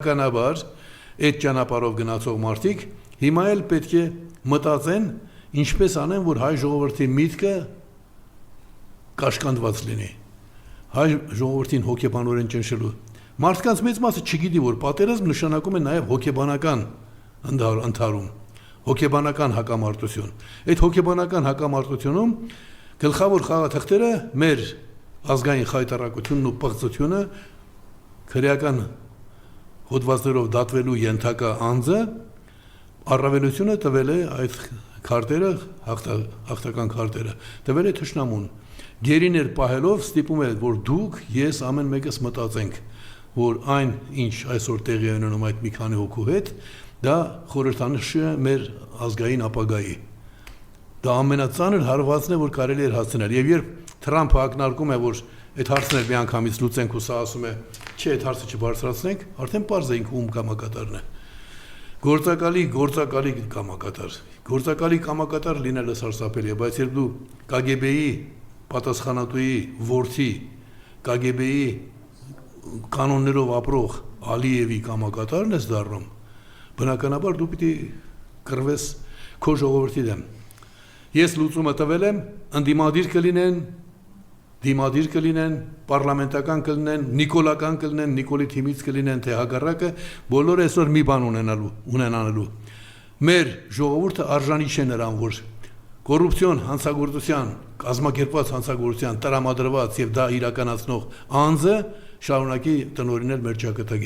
Կանաբար այդ ճանապարհով գնացող մարդիկ հիմա էլ պետք է մտածեն ինչպես անեն, որ հայ ժողովրդի միտքը կաշկանդված լինի, հայ ժողովրդին հոգեբանորեն ճնշելու։ Մարդկանց մեծ մասը չգիտի, որ պատերազմ նշանակում է նաև հոգեբանական ընդհարում, հոգեբանական հակամարտություն։ Այդ հոգեբանական հակամարտությունում գլխավոր խաղաթղթերը մեր ազգային խայտարակությունն ու պղծությունը քրեական հոդվածներով դատվելու ենթակա անձը առավելությունը տվել է այդ քարտերը, հաղթական քարտերը, տվել է թշնամուն։ Գերիներ պահելով ստիպում է, որ դուք, ես ամեն մեկս մտածենք, որ այն, ինչ այսօր տեղի ունենում այդ մի քանի հոգու հետ, դա խորհրդանիշ է մեր ազգային ապագայի։ Դա ամենածանր հարվածն է, որ կարելի է հասցնել։ Եվ երբ Թրամփը ակնարկում է, որ այդ հարցն էլ միանգամից լուծենք ու սա ասում է, չէ, այդ հարցը չբարձրացնենք, արդեն պարզ է ինքը ում կամակատարն է։ Գործակալի կամակատար։ Գործակալի կամակատար լինելը սարսափելի է, բայց երբ դու KGB-ի պատասխանատուի որդի, KGB-ի կանոններով ապրող Ալիևի կամակատարն ես դառնում, բնականաբար դու պիտի կռվես քո ժողովրդի դեմ։ Ես լուծումը տվել եմ, դիմադիր կլինեն, պարլամենտական կլինեն, նիկոլական կլինեն, Նիկոլի թիմից կլինեն, թե հակառակը, բոլորը այսօր մի բան ունենալու։ Մեր ժողովուրդը արժանի չէ նրան, որ կոռուպցիոն հանցագործության, կազմակերպված հանցագործության տրամադրված եւ դա իրականացնող անձը շարունակի տնօրինել մեր ճակատագիրը։